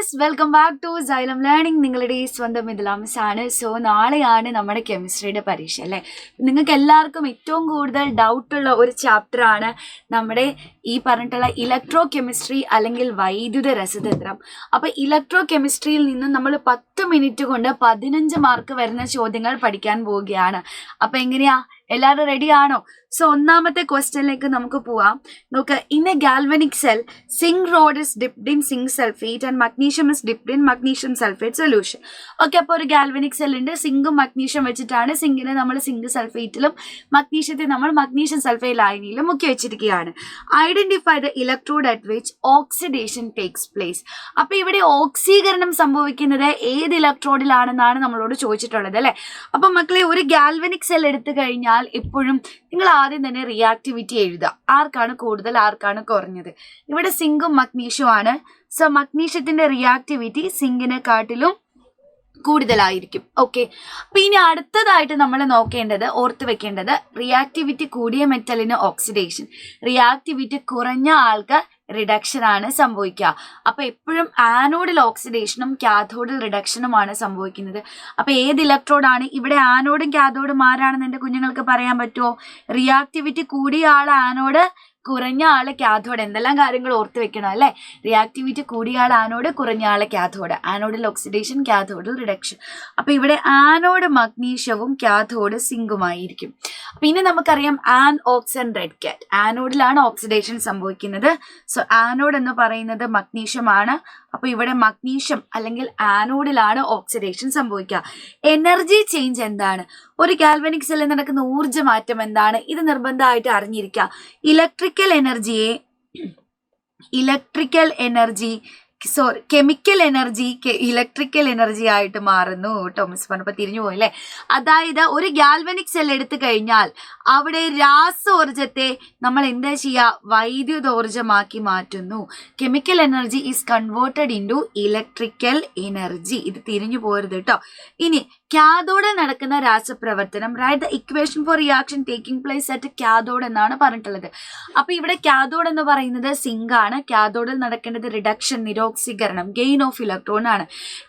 Guys, welcome back to Xylem learning. നിങ്ങളുടെ ഈ സ്വന്തം മിഥിലാമിസ് ആണ്. സോ നാളെയാണ് നമ്മുടെ കെമിസ്ട്രിയുടെ പരീക്ഷ അല്ലേ. നിങ്ങൾക്ക് എല്ലാവർക്കും ഏറ്റവും കൂടുതൽ ഡൗട്ടുള്ള ഒരു ചാപ്റ്റർ ആണ് നമ്മുടെ ഈ പറഞ്ഞിട്ടുള്ള ഇലക്ട്രോ കെമിസ്ട്രി അല്ലെങ്കിൽ വൈദ്യുത രസതന്ത്രം. അപ്പോൾ ഇലക്ട്രോ കെമിസ്ട്രിയിൽ നിന്ന് നമ്മൾ 10 മിനിറ്റ് കൊണ്ട് 15 മാർക്ക് വരുന്ന ചോദ്യങ്ങൾ പഠിക്കാൻ പോവുകയാണ്. അപ്പോൾ എങ്ങനെയാ, എല്ലാവരും റെഡി ആണോ? സോ ഒന്നാമത്തെ ക്വസ്റ്റ്യനിലേക്ക് നമുക്ക് പോവാം. നോക്ക്, in a galvanic cell zinc rod is dipped in zinc sulphate and magnesium is dipped in magnesium sulphate solution. Okay, അപ്പോൾ ഒരു ഗാൽവനിക് സെൽ ഉണ്ട്. സിങ്കും മഗ്നീഷ്യം വെച്ചിട്ടാണ് സിങ്കിനെ നമ്മൾ സിങ്ക് സൾഫേറ്റിലും മഗ്നീഷ്യത്തെ നമ്മൾ മഗ്നീഷ്യം സൾഫേറ്റ് ലായനിയിലും മുക്കി വെച്ചിരിക്കുകയാണ്. Identify the electrode at which oxidation takes place. അപ്പോൾ ഇവിടെ ഓക്സീകരണം സംഭവിക്കുന്നത് ഏത് ഇലക്ട്രോഡിലാണെന്നാണ് നമ്മളോട് ചോദിച്ചിട്ടുള്ളത് അല്ലേ. അപ്പം മക്കളെ, ഒരു ഗാൽവനിക് സെൽ എടുത്തു കഴിഞ്ഞാൽ എപ്പോഴും നിങ്ങൾ ആദ്യം തന്നെ റിയാക്ടിവിറ്റി എഴുതുക. ആർക്കാണ് കൂടുതൽ, ആർക്കാണ് കുറഞ്ഞത്. ഇവിടെ സിങ്കും മഗ്നീഷ്യവും ആണ്. സോ മഗ്നീഷ്യത്തിന്റെ റിയാക്ടിവിറ്റി സിങ്കിനെക്കാട്ടിലും കൂടുതലായിരിക്കും. ഓക്കെ, അപ്പൊ ഇനി അടുത്തതായിട്ട് നമ്മൾ നോക്കേണ്ടത്, ഓർത്ത് വെക്കേണ്ടത്, റിയാക്ടിവിറ്റി കൂടിയ മെറ്റലിന് ഓക്സിഡേഷൻ, റിയാക്ടിവിറ്റി കുറഞ്ഞ ആൾക്ക് റിഡക്ഷൻ ആണ് സംഭവിക്കുക. അപ്പൊ എപ്പോഴും ആനോഡിൽ ഓക്സിഡേഷനും കാഥോഡിൽ റിഡക്ഷനുമാണ് സംഭവിക്കുന്നത്. അപ്പൊ ഏത് ഇലക്ട്രോഡാണ് ഇവിടെ? ആനോഡും കാഥോഡും ആരാണെന്ന് എൻ്റെ കുഞ്ഞുങ്ങൾക്ക് പറയാൻ പറ്റുമോ? റിയാക്ടിവിറ്റി കൂടിയ ആൾ ആനോഡ്, കുറഞ്ഞ ആള് കാഥോഡ്. എന്തെല്ലാം കാര്യങ്ങൾ ഓർത്ത് വെക്കണം അല്ലേ. റിയാക്ടിവിറ്റി കൂടിയ ആൾ ആനോഡ്, കുറഞ്ഞ ആള് കാഥോഡ്. ആനോഡിൽ ഓക്സിഡേഷൻ, കാഥോഡിൽ റിഡക്ഷൻ. അപ്പൊ ഇവിടെ ആനോഡ് മഗ്നീഷ്യവും കാഥോഡ് സിങ്കുമായിരിക്കും. അപ്പൊ ഇനി നമുക്കറിയാം ആൻ ഓക്സ് ആൻഡ് റെഡ് കാറ്റ്. ആനോഡിലാണ് ഓക്സിഡേഷൻ സംഭവിക്കുന്നത്. സോ ആനോഡ് എന്ന് പറയുന്നത് മഗ്നീഷ്യം ആണ്. അപ്പൊ ഇവിടെ മഗ്നീഷ്യം അല്ലെങ്കിൽ ആനോഡിലാണ് ഓക്സിഡേഷൻ സംഭവിക്കുക. എനർജി ചേഞ്ച് എന്താണ്? ഒരു ഗാൽവനിക് സെല്ലിൽ നടക്കുന്ന ഊർജ്ജ മാറ്റം എന്താണ്? ഇത് നിർബന്ധമായിട്ട് അറിഞ്ഞിരിക്കുക. കെമിക്കൽ എനർജി ഇലക്ട്രിക്കൽ എനർജി ആയിട്ട് മാറുന്നു കേട്ടോ. മിസ് പറഞ്ഞപ്പോ തിരിഞ്ഞു പോയില്ലേ. അതായത് ഒരു ഗാൽവനിക് സെൽ എടുത്തു കഴിഞ്ഞാൽ അവിടെ രാസോർജത്തെ നമ്മൾ എന്താ ചെയ്യുക? വൈദ്യുതോർജമാക്കി മാറ്റുന്നു. Chemical energy is converted into electrical energy. ഇത് തിരിഞ്ഞു പോരുത് കേട്ടോ. ഇനി കാഥോഡിൽ നടക്കുന്ന രാസപ്രവർത്തനം, write the equation for reaction taking place at cathode എന്നാണ് പറഞ്ഞിട്ടുള്ളത്. അപ്പൊ ഇവിടെ കാഥോഡ് എന്ന് പറയുന്നത് സിങ്ക് ആണ്. കാഥോഡിൽ നടക്കേണ്ടത് റിഡക്ഷൻ, നിരോക്സീകരണം, ഗെയിൻ ഓഫ് ഇലക്ട്രോൺ ആണ്.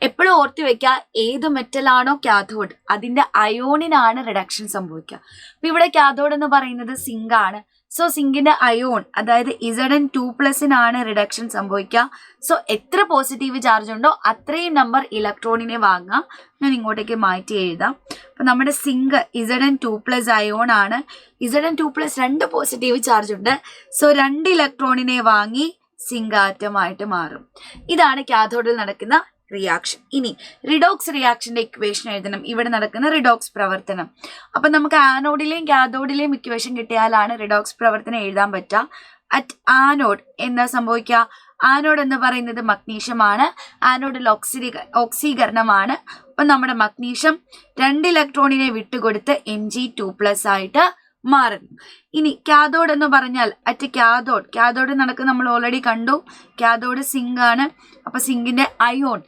എപ്പോഴും ഓർത്ത് വെക്കുക, ഏത് മെറ്റലാണോ കാഥോഡ് അതിന്റെ അയോണിനാണ് റിഡക്ഷൻ സംഭവിക്കുക. അപ്പൊ ഇവിടെ കാഥോഡ് എന്ന് പറയുന്നത് സിങ്ക് ആണ്. സോ സിങ്കിന്റെ അയോൺ, അതായത് Zn2+ റിഡക്ഷൻ സംഭവിക്കുക. സോ എത്ര പോസിറ്റീവ് ചാർജ് ഉണ്ടോ അത്രയും നമ്പർ ഇലക്ട്രോണിനെ വാങ്ങാം. ഞാൻ ഇങ്ങോട്ടേക്ക് മാറ്റി എഴുതാം. അപ്പൊ നമ്മുടെ സിങ്ക് Zn2+ അയോൺ ആണ്. Zn2+ 2 പോസിറ്റീവ് ചാർജ് ഉണ്ട്. സോ 2 ഇലക്ട്രോണിനെ വാങ്ങി സിങ്ക് ആറ്റമായിട്ട് മാറും. ഇതാണ് കാഥോഡിൽ നടക്കുന്ന റിയാക്ഷൻ. ഇനി റിഡോക്സ് റിയാക്ഷന്റെ ഇക്വേഷൻ എഴുതണം. ഇവിടെ നടക്കുന്ന റിഡോക്സ് പ്രവർത്തനം. അപ്പൊ നമുക്ക് ആനോഡിലെയും കാഥോഡിലെയും ഇക്വേഷൻ കിട്ടിയാലാണ് റിഡോക്സ് പ്രവർത്തനം എഴുതാൻ പറ്റുക. അറ്റ് ആനോഡ് എന്താ സംഭവിക്കുക? ആനോഡ് എന്ന് പറയുന്നത് മഗ്നീഷ്യമാണ്. ആനോഡിൽ ഓക്സീകരണമാണ്. അപ്പൊ നമ്മുടെ മഗ്നീഷ്യം 2 ഇലക്ട്രോണിനെ വിട്ടുകൊടുത്ത് Mg2+ ആയിട്ട് മാറുന്നു. ഇനി കാഥോഡ് എന്ന് പറഞ്ഞാൽ അറ്റ് കാഥോഡ് നടക്കുന്ന നമ്മൾ ഓൾറെഡി കണ്ടു. കാഥോഡ് സിങ്ക് ആണ്. അപ്പൊ സിങ്കിന്റെ അയോൺ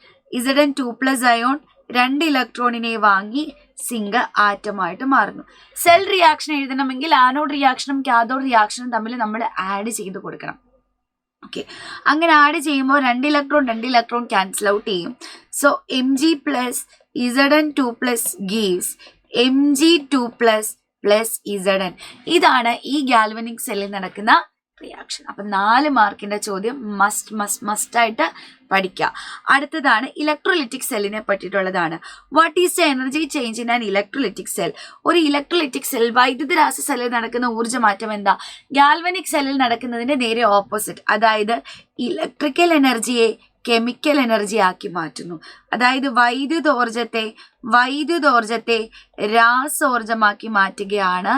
Zn2+ അയോൺ 2 ഇലക്ട്രോണിനെ വാങ്ങി സിങ്ക് ആറ്റമായിട്ട് മാറുന്നു. സെൽ റിയാക്ഷൻ എഴുതണമെങ്കിൽ ആനോഡ് റിയാക്ഷനും കാഥോഡ് റിയാക്ഷനും തമ്മിൽ നമ്മൾ ആഡ് ചെയ്ത് കൊടുക്കണം. ഓക്കെ, അങ്ങനെ ആഡ് ചെയ്യുമ്പോൾ 2 ഇലക്ട്രോൺ ക്യാൻസൽ ഔട്ട് ചെയ്യും. So Mg+ Zn2+ gives Mg2+ Zn. ഇതാണ് ഈ ഗാൽവനിക് സെല്ലിൽ നടക്കുന്ന റിയാക്ഷൻ. അപ്പൊ 4 മാർക്കിന്റെ ചോദ്യം മസ്റ്റ് ആയിട്ട് പഠിക്കുക. അടുത്തതാണ് ഇലക്ട്രോലിറ്റിക് സെല്ലിനെ പറ്റിയിട്ടുള്ളതാണ്. What is the energy change in an electrolytic cell? ഒരു ഇലക്ട്രോലിറ്റിക് സെൽ, വൈദ്യുത രാസ സെല്ലിൽ നടക്കുന്ന ഊർജ്ജമാറ്റം എന്താ? ഗാൽവനിക് സെല്ലിൽ നടക്കുന്നതിന്റെ നേരെ ഓപ്പോസിറ്റ്. അതായത് ഇലക്ട്രിക്കൽ എനർജിയെ കെമിക്കൽ എനർജി ആക്കി മാറ്റുന്നു. അതായത് വൈദ്യുതോർജത്തെ രാസോർജമാക്കി മാറ്റുകയാണ്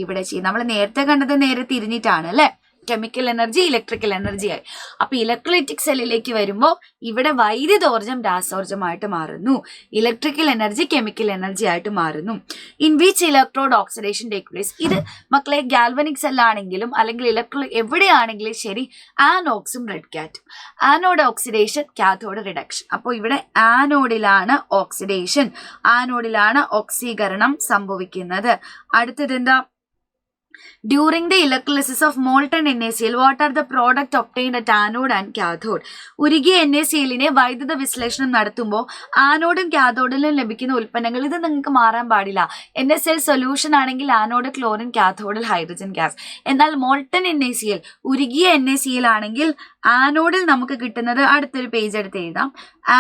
ഇവിടെ ചെയ്യുന്നത്. നമ്മൾ നേരത്തെ കണ്ടത് നേരെ തിരിഞ്ഞിട്ടാണ് അല്ലെ. കെമിക്കൽ എനർജി ഇലക്ട്രിക്കൽ എനർജി ആയി. അപ്പൊ ഇലക്ട്രോലിറ്റിക് സെല്ലിലേക്ക് വരുമ്പോൾ ഇവിടെ വൈദ്യുതോർജം രാസോർജമായിട്ട് മാറുന്നു, ഇലക്ട്രിക്കൽ എനർജി കെമിക്കൽ എനർജി ആയിട്ട് മാറുന്നു. In which electrode oxidation take place? ഇത് മക്കളെ ഗാൽവനിക് സെല്ലാണെങ്കിലും അല്ലെങ്കിൽ എവിടെയാണെങ്കിലും ശരി, ആനോക്സും റെഡ് കാറ്റും. Anode oxidation, cathode reduction. അപ്പോൾ ഇവിടെ ആനോഡിലാണ് ഓക്സിഡേഷൻ, ആനോഡിലാണ് ഓക്സീകരണം സംഭവിക്കുന്നത്. അടുത്തത് എന്താ? During the electrolysis of molten NaCl, what are the product obtained at anode and cathode? ഉരുകിയ NaClനെ വൈദ്യുത വിശ്ലേഷണം നടത്തുമ്പോൾ ആനോഡും കാഥോഡിലും ലഭിക്കുന്ന ഉൽപ്പന്നങ്ങൾ ഇത് നിങ്ങൾക്ക് മാറാൻ പാടില്ല. NaCl സൊല്യൂഷൻ ആണെങ്കിൽ ആനോഡ് ക്ലോറിൻ, കാഥോഡിൽ ഹൈഡ്രജൻ ഗ്യാസ്. എന്നാൽ മോൾട്ടൺ NaCl ഉരുകിയ NaCl ആണെങ്കിൽ ആനോഡിൽ നമുക്ക് കിട്ടുന്നത്, അടുത്തൊരു പേജ് എടുത്ത് എഴുതാം,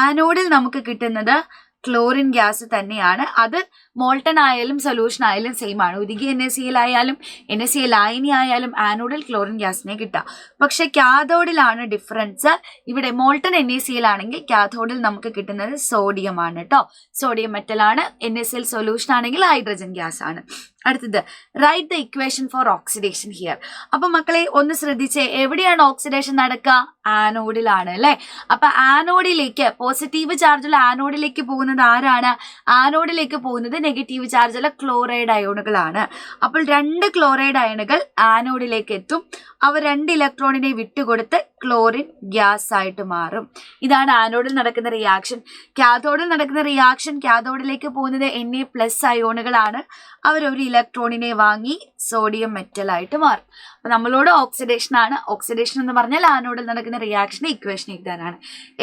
ആനോഡിൽ നമുക്ക് കിട്ടുന്നത് ക്ലോറിൻ ഗ്യാസ് തന്നെയാണ്. അത് മോൾട്ടൺ ആയാലും സൊല്യൂഷൻ ആയാലും സെയിം ആണ്. ഉരുകിയ NaCl ആയാലും NaCl ലായനി ആയാലും ആനോഡിൽ ക്ലോറിൻ ഗ്യാസിനെ കിട്ടാം. പക്ഷെ കാഥോഡിലാണ് ഡിഫറൻസ്. ഇവിടെ മോൾട്ടൺ NaCl ആണെങ്കിൽ കാഥോഡിൽ നമുക്ക് കിട്ടുന്നത് സോഡിയം ആണ് കേട്ടോ. സോഡിയം മെറ്റലാണ്. NaCl സൊല്യൂഷൻ ആണെങ്കിൽ ഹൈഡ്രജൻ ഗ്യാസ് ആണ്. അടുത്തത്, write the equation for oxidation here. അപ്പൊ മക്കളെ ഒന്ന് ശ്രദ്ധിച്ചേ, എവിടെയാണ് ഓക്സിഡേഷൻ നടക്കുക? ആനോഡിലാണ് അല്ലെ. അപ്പൊ ആനോഡിലേക്ക് പോസിറ്റീവ് ചാർജുള്ള ആനോഡിലേക്ക് പോകുന്നത് ആരാണ്? ആനോഡിലേക്ക് പോകുന്നത് നെഗറ്റീവ് ചാർജുള്ള ക്ലോറൈഡ് അയോണുകളാണ്. അപ്പോൾ 2 ക്ലോറൈഡ് അയണുകൾ ആനോഡിലേക്ക് എത്തും. അവ 2 ഇലക്ട്രോണിനെ വിട്ടുകൊടുത്ത് ക്ലോറിൻ ഗ്യാസ് ആയിട്ട് മാറും. ഇതാണ് ആനോഡിൽ നടക്കുന്ന റിയാക്ഷൻ. കാഥോഡിൽ നടക്കുന്ന റിയാക്ഷൻ, കാഥോഡിലേക്ക് പോകുന്നത് Na+ അയോണുകളാണ്. അവർ ഒരു ഇലക്ട്രോണിനെ വാങ്ങി സോഡിയം മെറ്റൽ ആയിട്ട് മാറും. അപ്പൊ നമ്മളോട് ഓക്സിഡേഷൻ ആണ്. ഓക്സിഡേഷൻ എന്ന് പറഞ്ഞാൽ ആനോഡിൽ നടക്കുന്ന റിയാക്ഷന്റെ ഇക്വേഷൻ എഴുതാനാണ്.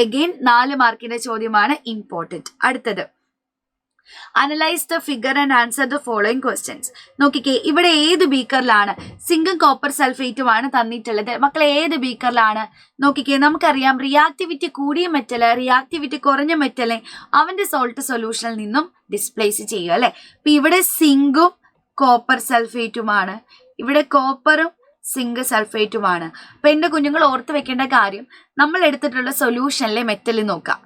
എഗെയിൻ 4 മാർക്കിന്റെ ചോദ്യമാണ്, ഇമ്പോർട്ടന്റ്. അടുത്തത്, analyse the figure and answer the following questions. നോക്കിക്കേ, ഇവിടെ ഏത് ബീക്കറിലാണ്? സിങ്കും കോപ്പർ സൾഫേറ്റുമാണ് തന്നിട്ടുള്ളത്. മക്കളെ ഏത് ബീക്കറിലാണ്? നോക്കിക്കേ, നമുക്കറിയാം റിയാക്ടിവിറ്റി കൂടിയ മെറ്റല് റിയാക്ടിവിറ്റി കുറഞ്ഞ മെറ്റലെ അവന്റെ സോൾട്ട് സൊല്യൂഷനിൽ നിന്നും ഡിസ്പ്ലേസ് ചെയ്യുക അല്ലെ. അപ്പൊ ഇവിടെ സിങ്കും കോപ്പർ സൾഫേറ്റുമാണ്, ഇവിടെ കോപ്പറും സിങ്ക് സൾഫേറ്റുമാണ്. അപ്പൊ എന്റെ കുഞ്ഞുങ്ങൾ ഓർത്ത് വെക്കേണ്ട കാര്യം, നമ്മൾ എടുത്തിട്ടുള്ള സൊല്യൂഷനിലെ മെറ്റൽ നോക്കാം.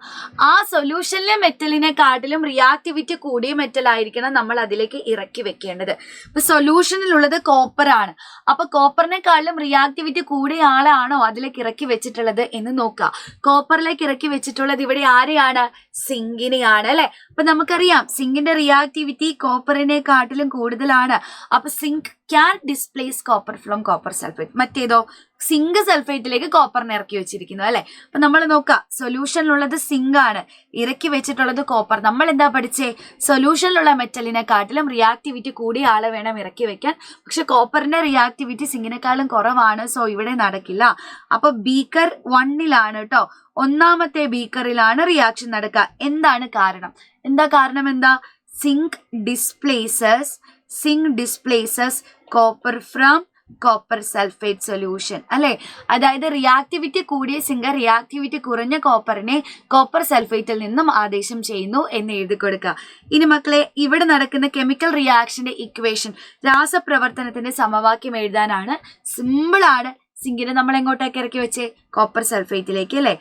ആ സൊല്യൂഷനിലെ മെറ്റലിനെക്കാട്ടിലും റിയാക്ടിവിറ്റി കൂടിയ മെറ്റൽ ആയിരിക്കണം നമ്മൾ അതിലേക്ക് ഇറക്കി വെക്കേണ്ടത്. ഇപ്പൊ സൊല്യൂഷനിലുള്ളത് കോപ്പർ ആണ്. അപ്പൊ കോപ്പറിനെക്കാളും റിയാക്ടിവിറ്റി കൂടിയ ആളാണോ അതിലേക്ക് ഇറക്കി വെച്ചിട്ടുള്ളത് എന്ന് നോക്കുക. കോപ്പറിലേക്ക് ഇറക്കി വെച്ചിട്ടുള്ളത് ഇവിടെ ആരെയാണ്? സിങ്കിനെയാണ് അല്ലെ. അപ്പൊ നമുക്കറിയാം സിങ്കിന്റെ റിയാക്ടിവിറ്റി കോപ്പറിനെക്കാട്ടിലും കൂടുതലാണ്. അപ്പൊ zinc can displace copper from copper sulphate. മറ്റേതോ സിങ്ക് സൾഫേറ്റിലേക്ക് കോപ്പറിനെ ഇറക്കി വെച്ചിരിക്കുന്നു അല്ലെ. അപ്പൊ നമ്മൾ നോക്കാം, സൊല്യൂഷനിലുള്ളത് സിങ്ക് ആണ്, ഇറക്കി വെച്ചിട്ടുള്ളത് കോപ്പർ. നമ്മൾ എന്താ പഠിച്ചേ? സൊല്യൂഷനിലുള്ള മെറ്റലിനെക്കാട്ടിലും റിയാക്ടിവിറ്റി കൂടിയ ആളെ വേണം ഇറക്കി വെക്കാൻ. പക്ഷെ കോപ്പറിന്റെ റിയാക്ടിവിറ്റി സിങ്കിനെക്കാളും കുറവാണ്. സോ ഇവിടെ നടക്കില്ല. അപ്പൊ ബീക്കർ 1ലാണ് കേട്ടോ, 1ാമത്തെ ബീക്കറിലാണ് റിയാക്ഷൻ നടക്കുക. എന്താണ് കാരണം? എന്താ? Zinc displaces copper from copper sulphate solution അല്ലെ. അതായത് റിയാക്ടിവിറ്റി കൂടിയ സിങ്ക് റിയാക്ടിവിറ്റി കുറഞ്ഞ കോപ്പറിനെ കോപ്പർ സൾഫേറ്റിൽ നിന്നും ആദേശം ചെയ്യുന്നു എന്ന് എഴുതി കൊടുക്കുക. ഇനി മക്കളെ, ഇവിടെ നടക്കുന്ന കെമിക്കൽ റിയാക്ഷന്റെ ഇക്വേഷൻ, രാസപ്രവർത്തനത്തിന്റെ സമവാക്യം എഴുതാനാണ്. സിമ്പിൾ ആണ്. സിങ്കിനെ നമ്മൾ എങ്ങോട്ടേക്ക് ഇറക്കി വെച്ചേ? കോപ്പർ സൾഫേറ്റിലേക്ക് അല്ലെ.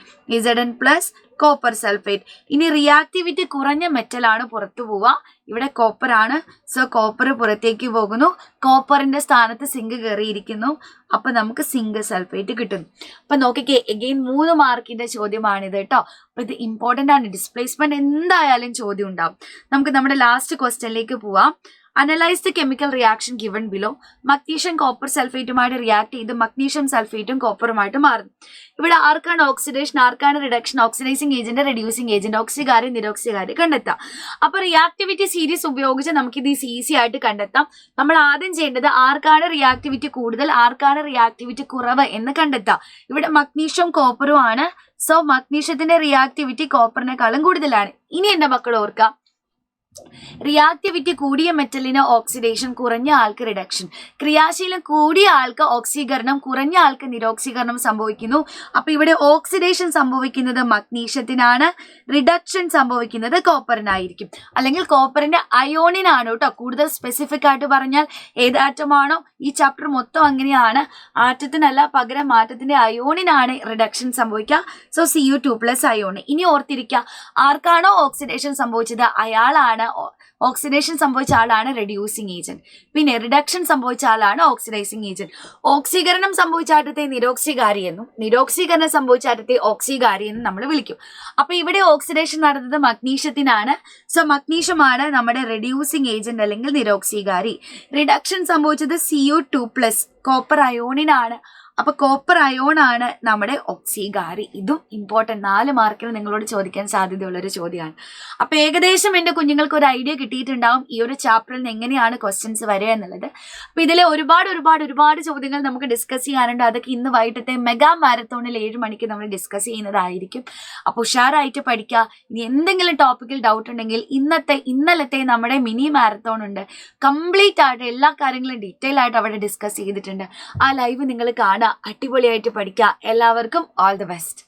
Zn plus copper sulphate. ഇനി റിയാക്ടിവിറ്റി കുറഞ്ഞ മെറ്റലാണ് പുറത്തു പോവുക. ഇവിടെ കോപ്പർ ആണ്. സോ കോപ്പർ പുറത്തേക്ക് പോകുന്നു. കോപ്പറിന്റെ സ്ഥാനത്ത് സിങ്ക് കയറിയിരിക്കുന്നു. അപ്പൊ നമുക്ക് സിങ്ക് സൾഫേറ്റ് കിട്ടുന്നു. അപ്പൊ നോക്കിക്കേ, എഗെയിൻ 3 മാർക്കിന്റെ ചോദ്യമാണിത് കേട്ടോ. അപ്പൊ ഇത് ഇമ്പോർട്ടന്റ് ആണ്. ഡിസ്പ്ലേസ്മെന്റ് എന്തായാലും ചോദ്യം ഉണ്ടാവും. നമുക്ക് നമ്മുടെ ലാസ്റ്റ് ക്വസ്റ്റ്യനിലേക്ക് പോവാം. Analyse the chemical reaction given below. Magnesium കോപ്പർ സൾഫേറ്റുമായിട്ട് റിയാക്ട് ചെയ്ത് മഗ്നീഷ്യം സൾഫേറ്റും കോപ്പറുമായിട്ട് മാറുന്നു. ഇവിടെ ആർക്കാണ് ഓക്സിഡേഷൻ, ആർക്കാണ് reduction? Oxidising agent, reducing agent, ഓക്സികാരി നിരോക്സികാരി കണ്ടെത്താം. അപ്പൊ റിയാക്ടിവിറ്റി സീരീസ് ഉപയോഗിച്ച് നമുക്കിത് ഈസി ആയിട്ട് കണ്ടെത്താം. നമ്മൾ ആദ്യം ചെയ്യേണ്ടത് ആർക്കാണ് റിയാക്ടിവിറ്റി കൂടുതൽ, ആർക്കാണ് റിയാക്ടിവിറ്റി കുറവ് എന്ന് കണ്ടെത്താം. ഇവിടെ മഗ്നീഷ്യം കോപ്പറും ആണ്. സോ മഗ്നീഷ്യത്തിന്റെ റിയാക്ടിവിറ്റി കോപ്പറിനെക്കാളും കൂടുതലാണ്. ഇനി എന്റെ മക്കൾ ഓർക്കാം, റിയാക്ടിവിറ്റി കൂടിയ മെറ്റലിന് ഓക്സിഡേഷൻ, കുറഞ്ഞ ആൾക്ക് റിഡക്ഷൻ. ക്രിയാശീലം കൂടിയ ആൾക്ക് ഓക്സീകരണം, കുറഞ്ഞ ആൾക്ക് നിരോക്സീകരണം സംഭവിക്കുന്നു. അപ്പൊ ഇവിടെ ഓക്സിഡേഷൻ സംഭവിക്കുന്നത് മഗ്നീഷ്യത്തിനാണ്, റിഡക്ഷൻ സംഭവിക്കുന്നത് കോപ്പറിനായിരിക്കും. അല്ലെങ്കിൽ കോപ്പറിന്റെ അയോണിനാണ് കേട്ടോ. കൂടുതൽ സ്പെസിഫിക് ആയിട്ട് പറഞ്ഞാൽ ഏത് ആറ്റമാണോ, ഈ ചാപ്റ്റർ മൊത്തം അങ്ങനെയാണ്, ആറ്റത്തിനല്ല, പകരം ആറ്റത്തിന്റെ അയോണിനാണ് റിഡക്ഷൻ സംഭവിക്കുക. So Cu2+ ion. ഇനി ഓർത്തിരിക്കുക, ആർക്കാണോ ഓക്സിഡേഷൻ സംഭവിച്ചത് അയാളാണ്, ഓക്സിഡേഷൻ സംഭവിച്ച ആളാണ് റെഡ്യൂസിങ് ഏജന്റ്. പിന്നെ റിഡക്ഷൻ സംഭവിച്ച ആളാണ് ഓക്സിഡൈസിങ് ഏജന്റ്. ഓക്സീകരണം സംഭവിച്ച ആറ്റത്തെ നിരോക്സികാരി എന്നും നിരോക്സീകരണം സംഭവിച്ച ആറ്റത്തെ ഓക്സികാരി എന്നും നമ്മൾ വിളിക്കും. അപ്പൊ ഇവിടെ ഓക്സിഡേഷൻ നടന്നത് മഗ്നീഷ്യത്തിനാണ്. സോ മഗ്നീഷ്യമാണ് നമ്മുടെ റെഡ്യൂസിങ് ഏജന്റ് അല്ലെങ്കിൽ നിരോക്സികാരി. റിഡക്ഷൻ സംഭവിച്ചത് Cu2+, കോപ്പർ അയോണിനാണ്. അപ്പൊ കോപ്പർ അയോൺ ആണ് നമ്മുടെ ഓക്സിഗാരി. ഇതും ഇമ്പോർട്ടൻറ്റ്, 4 മാർക്കിന് നിങ്ങളോട് ചോദിക്കാൻ സാധ്യതയുള്ള ഒരു ചോദ്യമാണ്. അപ്പൊ ഏകദേശം എൻ്റെ കുഞ്ഞുങ്ങൾക്ക് ഒരു ഐഡിയ കിട്ടിയിട്ടുണ്ടാവും ഈ ഒരു ചാപ്റ്ററിൽ നിന്ന് എങ്ങനെയാണ് ക്വസ്റ്റ്യൻസ് വരിക എന്നുള്ളത്. അപ്പൊ ഇതിലെ ഒരുപാട് ചോദ്യങ്ങൾ നമുക്ക് ഡിസ്കസ് ചെയ്യാനുണ്ട്. അതൊക്കെ ഇന്ന് വൈകിട്ടത്തെ മെഗാ മാരത്തോണിൽ 7 മണിക്ക് നമ്മൾ ഡിസ്കസ് ചെയ്യുന്നതായിരിക്കും. അപ്പോൾ ഉഷാറായിട്ട് പഠിക്കുക. ഇനി എന്തെങ്കിലും ടോപ്പിക്കിൽ ഡൗട്ട് ഉണ്ടെങ്കിൽ ഇന്നലത്തെ നമ്മുടെ മിനി മാരത്തോൺ ഉണ്ട്, കംപ്ലീറ്റ് ആയിട്ട് എല്ലാ കാര്യങ്ങളും ഡീറ്റെയിൽ ആയിട്ട് അവിടെ ഡിസ്കസ് ചെയ്തിട്ടുണ്ട്. ആ ലൈവ് നിങ്ങൾ കാണുക, അടിപൊളിയായിട്ട് പഠിക്കുക. എല്ലാവർക്കും ഓൾ ദി ബെസ്റ്റ്.